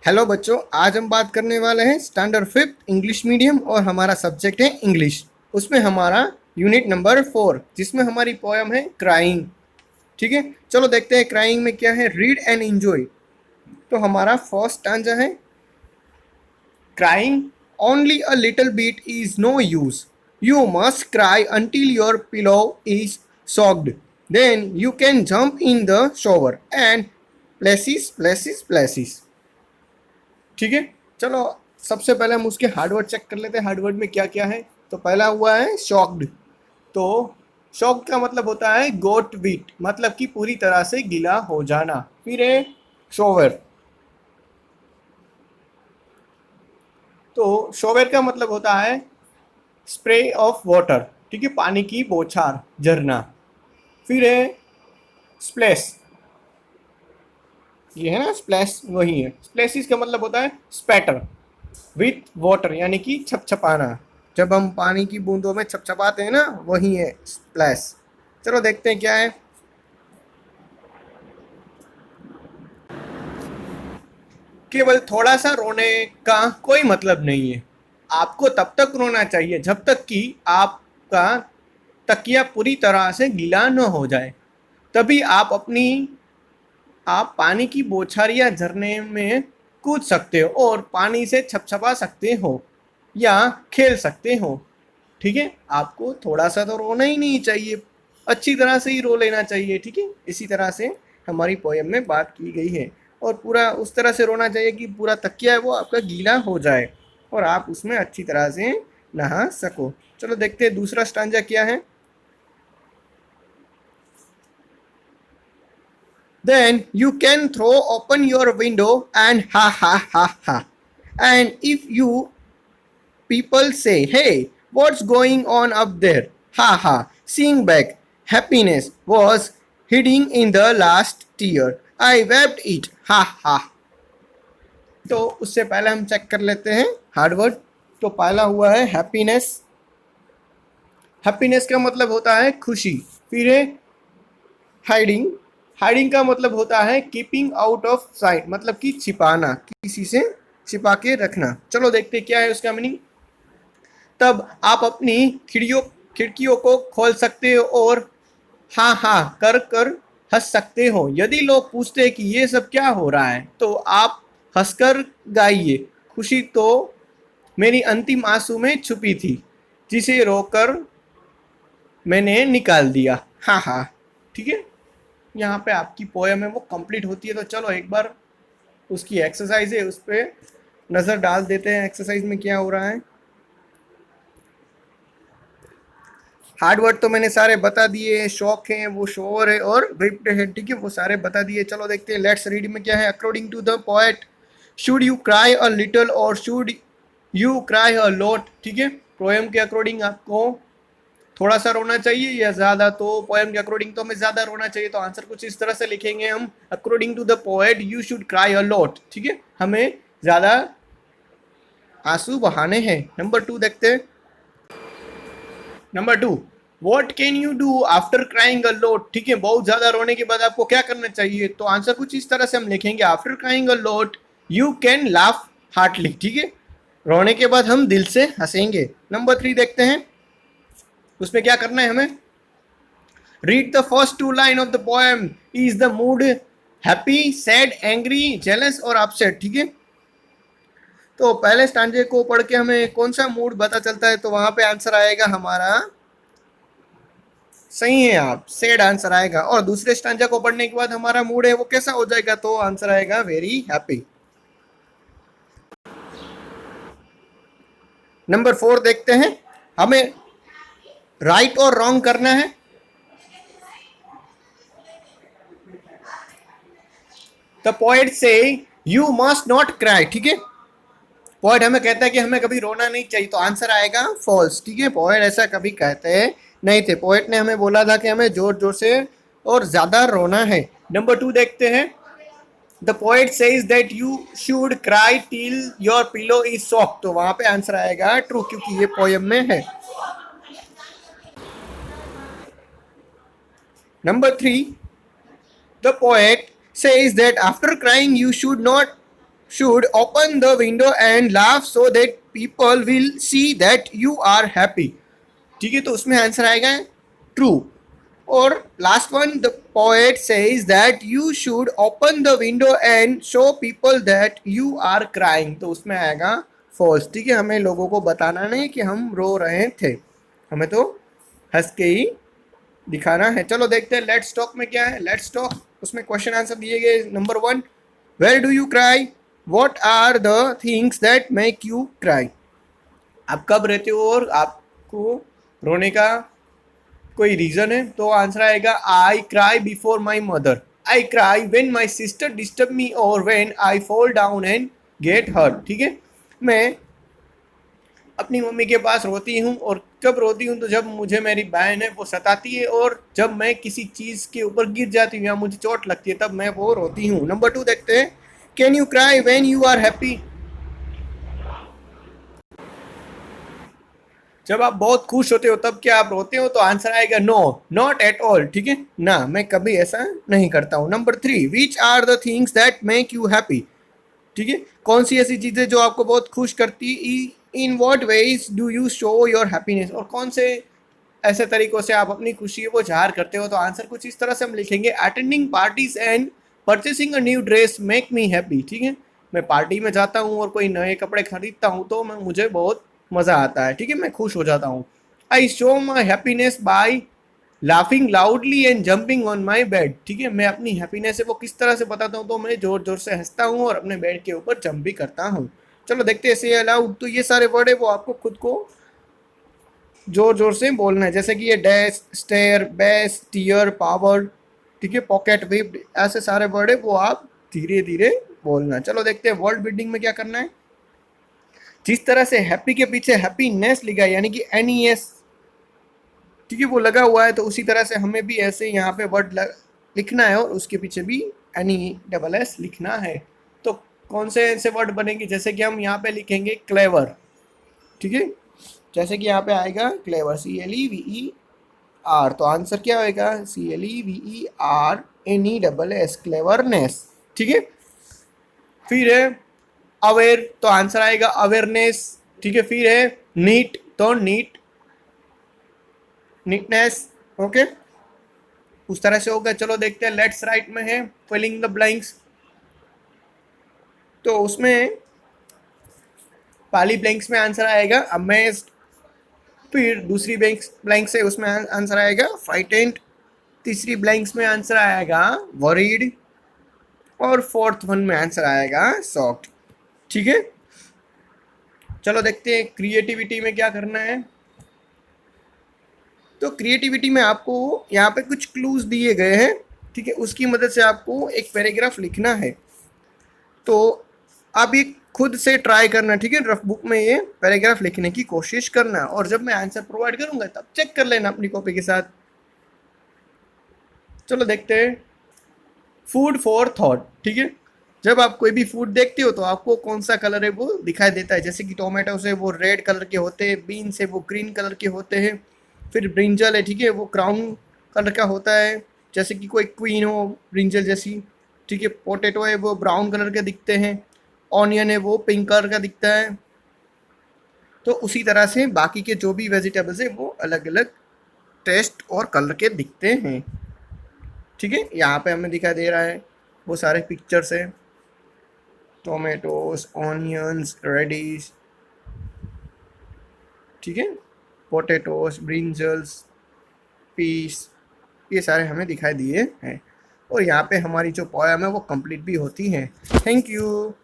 Hello बच्चों, आज हम बात करने वाले हैं स्टैंडर्ड फिफ्थ इंग्लिश मीडियम और हमारा सब्जेक्ट है इंग्लिश। उसमें हमारा यूनिट नंबर 4 जिसमें हमारी पोयम है क्राइंग। ठीक है, चलो देखते हैं क्राइंग में क्या है। Read and enjoy. तो हमारा फर्स्ट स्टैंजा है crying only a little bit is no use, you must cry until your pillow is soaked, then you can jump in the shower and places places places। ठीक है, चलो सबसे पहले हम उसके हार्डवर्ड चेक कर लेते हैं। हार्डवर्ड में क्या क्या है। तो पहला हुआ है शॉक्ड। तो शॉक्ड का मतलब होता है गोट वीट, मतलब कि पूरी तरह से गीला हो जाना। फिर है शोवर। तो शोवर का मतलब होता है स्प्रे ऑफ वाटर, ठीक है, पानी की बौछार, झरना। फिर है स्प्लैश, ये है ना स्प्लैश, वही है। स्प्लैश का मतलब होता है स्पैटर विथ वाटर, यानी कि छपछपाना। जब हम पानी की बूंदों में छपछपाते हैं ना, वही है स्प्लैश। चलो देखते हैं क्या है। केवल थोड़ा सा रोने का कोई मतलब नहीं है। आपको तब तक रोना चाहिए जब तक कि आपका तकिया पूरी तरह से गीला न हो जाए। तभी आप पानी की बौछार या झरने में कूद सकते हो और पानी से छपछपा सकते हो या खेल सकते हो। ठीक है, आपको थोड़ा सा तो रोना ही नहीं चाहिए, अच्छी तरह से ही रो लेना चाहिए। ठीक है, इसी तरह से हमारी पोयम में बात की गई है। और पूरा उस तरह से रोना चाहिए कि पूरा तकिया है वो आपका गीला हो जाए और आप उसमें अच्छी तरह से नहा सको। चलो देखते हैं दूसरा स्टांजा क्या है। Then you can throw open your window and ha ha ha ha. And if you people say, hey, what's going on up there? Ha ha. Sing back. Happiness was hiding in the last tear. I wept it. Ha ha. तो उससे पहले हम check कर लेते हैं Harvard. तो पहला हुआ है हैप्पीनेस। हैप्पीनेस का मतलब होता है खुशी। फिर है हाइडिंग। हाइडिंग का मतलब होता है कीपिंग आउट ऑफ साइट, मतलब कि छिपाना, किसी से छिपा के रखना। चलो देखते क्या है उसका मीनिंग। तब आप अपनी खिड़कियों को खोल सकते हो और हाँ हाँ कर कर हंस सकते हो। यदि लोग पूछते हैं कि ये सब क्या हो रहा है, तो आप हंसकर गाइए, खुशी तो मेरी अंतिम आंसू में छुपी थी, जिसे रोकर मैंने निकाल दिया। हाँ हाँ। ठीक है, यहाँ पे आपकी पोयम है वो कंप्लीट होती है। तो चलो एक बार उसकी एक्सरसाइज है उस पर नज़र डाल देते हैं। एक्सरसाइज में क्या हो रहा है। हार्ड वर्ड तो मैंने सारे बता दिए, शौक है वो शोर है और विप्ड है, ठीक है, वो सारे बता दिए। चलो देखते हैं लेट्स रीड में क्या है। According to the poet, should you cry a little और should you cry a lot. ठीक है, पोएम के अकॉर्डिंग आपको थोड़ा सा रोना चाहिए या ज्यादा। तो पोएम के अकॉर्डिंग तो हमें ज्यादा रोना चाहिए। तो आंसर कुछ इस तरह से लिखेंगे हम, according to the poet you should cry a lot. ठीक है, हमें ज्यादा आंसू बहाने हैं। नंबर 2 देखते हैं। Number 2, what can you do after crying a lot. ठीक है, बहुत ज्यादा रोने के बाद आपको क्या करना चाहिए। तो आंसर कुछ इस तरह से हम लिखेंगे, after crying a lot you can laugh heartily. ठीक है, रोने के बाद हम दिल से हंसेंगे। नंबर 3 देखते हैं, उसमें क्या करना है हमें। Read the first two line of the poem. Is the mood happy, sad, angry, jealous और अपसेट। ठीक है, तो पहले स्टांजे को पढ़ के हमें कौन सा मूड पता चलता है। तो वहां पे आंसर आएगा हमारा, सही है आप, सैड आंसर आएगा। और दूसरे स्टांजा को पढ़ने के बाद हमारा मूड है वो कैसा हो जाएगा। तो आंसर आएगा वेरी हैप्पी। नंबर 4 देखते हैं, हमें राइट और रॉन्ग करना है। द पोएट से यू मस्ट नॉट क्राई। ठीक है, पोएट हमें कहता है कि हमें कभी रोना नहीं चाहिए। तो आंसर आएगा फॉल्स। ठीक है, पोएट ऐसा कभी कहते नहीं थे। पोएट ने हमें बोला था कि हमें जोर जोर से और ज्यादा रोना है। नंबर 2 देखते हैं, the poet says that you should cry till your pillow is soft. तो वहां पे आंसर आएगा ट्रू, क्योंकि ये पोयम में है। Number 3, the poet says that after crying you should not should open the window and laugh so that people will see that you are happy. ठीक है, तो उसमें आंसर आएगा ट्रू. और last one, the poet says that you should open the window and show people that you are crying, तो उसमें आएगा false. ठीक है, हमें लोगों को बताना नहीं कि हम रो रहे थे, हमें तो हंस के ही दिखाना है. चलो देखते हैं लेट्स टॉक में क्या है. लेट्स टॉक, उसमें क्वेश्चन आंसर दिए गए. Number 1, where do you cry, what are the things that make you cry. आप कब रहते हो और आपको रोने का कोई रीज़न है, तो आंसर आएगा I cry before my mother, I cry when my sister disturb me और when I fall down and get hurt. ठीक है, मैं अपनी मम्मी के पास रोती हूँ. और कब रोती हूँ, तो जब मुझे मेरी बहन है वो सताती है, और जब मैं किसी चीज़ के ऊपर गिर जाती हूँ या मुझे चोट लगती है तब मैं वो रोती हूँ. नंबर 2 देखते हैं. Can you cry when you are happy. जब आप बहुत खुश होते हो तब क्या आप रोते हो, तो आंसर आएगा नो, नॉट एट ऑल. ठीक है ना, मैं कभी ऐसा नहीं करता हूँ. Number 3, which are the things that make you happy. ठीक है, कौन सी ऐसी चीज़ें जो आपको बहुत खुश करती. In what veg do you show your happiness, और कौन से ऐसे तरीकों से आप अपनी खुशी है वो जाहिर करते हो. तो आंसर कुछ इस तरह से हम लिखेंगे. Attending parties and purchasing a new dress make me happy. ठीक है, मैं पार्टी में जाता हूँ और कोई नए कपड़े खरीदता हूँ तो मुझे बहुत मज़ा आता है. ठीक है, मैं खुश हो जाता हूँ. I show my happiness by laughing loudly and jumping on my bed. ठीक है, मैं अपनी हैप्पीनेस है वो किस तरह से बताता हूँ, तो मैं जोर जोर से हंसता हूँ और अपने बेड के ऊपर जंप भी करता हूँ. चलो देखते हैं से अलाउड. तो ये सारे वर्ड है वो आपको खुद को जोर जोर से बोलना है, जैसे कि ये dash, stair, base, tear, power. ठीक है, पॉकेट, विप्ड, ऐसे सारे वर्ड है वो आप धीरे धीरे बोलना. चलो देखते हैं वर्ड बिल्डिंग में क्या करना है. जिस तरह से हैप्पी के पीछे हैप्पीनेस लिखा है यानी कि NES, ठीक है, वो लगा हुआ है, तो उसी तरह से हमें भी ऐसे यहाँ पे वर्ड लिखना है और उसके पीछे भी NESS लिखना है. तो कौन से ऐसे वर्ड बनेंगे, जैसे कि हम यहाँ पे लिखेंगे क्लेवर. ठीक है, जैसे कि यहाँ पे आएगा क्लेवर, CLEVER, तो आंसर क्या होएगा CLEVERNESS, क्लेवरनेस. ठीक है, फिर है अवेयर, तो आंसर आएगा अवेयरनेस. ठीक है, फिर है नीट, तो नीटनेस. ओके, उस तरह से होगा. चलो देखते हैं लेट्स राइट में है फिलिंग द ब्लैंक्स. तो उसमें पहली ब्लैंक्स में आंसर आएगा अमेज्ड, फिर दूसरी ब्लैंक से उसमें आंसर आएगा फ्राइटेंड, तीसरी ब्लैंक्स में आंसर आएगा वरीड, और फोर्थ वन में आंसर आएगा शॉक्ड. ठीक है, चलो देखते हैं क्रिएटिविटी में क्या करना है. तो क्रिएटिविटी में आपको यहाँ पे कुछ क्लूज दिए गए हैं. ठीक है, उसकी मदद से आपको एक पैराग्राफ लिखना है. तो आप ये खुद से ट्राई करना. ठीक है, रफ बुक में ये पैराग्राफ लिखने की कोशिश करना, और जब मैं आंसर प्रोवाइड करूंगा तब चेक कर लेना अपनी कॉपी के साथ. चलो देखते हैं फूड फॉर थॉट. ठीक है, जब आप कोई भी फूड देखते हो तो आपको कौन सा कलर है वो दिखाई देता है, जैसे कि टोमेटो से वो रेड कलर के होते हैं, बीन से वो ग्रीन कलर के होते हैं, फिर ब्रिंजल है, ठीक है, वो क्राउन कलर का होता है, जैसे कि कोई क्वीन हो ब्रिंजल जैसी. ठीक है, पोटैटो है वो ब्राउन कलर के दिखते हैं, ऑनियन है वो पिंक कलर का दिखता है. तो उसी तरह से बाकी के जो भी वेजिटेबल्स है वो अलग अलग टेस्ट और कलर के दिखते हैं. ठीक है, यहाँ पे हमें दिखाई दे रहा है वो सारे पिक्चर्स है, टोमेटोज, ऑनियंस, रेडिश, ठीक है, पोटैटोज, ब्रिंजल्स, पीस, ये सारे हमें दिखाई दिए हैं. और यहाँ पे हमारी जो पोएम है वो कंप्लीट भी होती है. Thank you.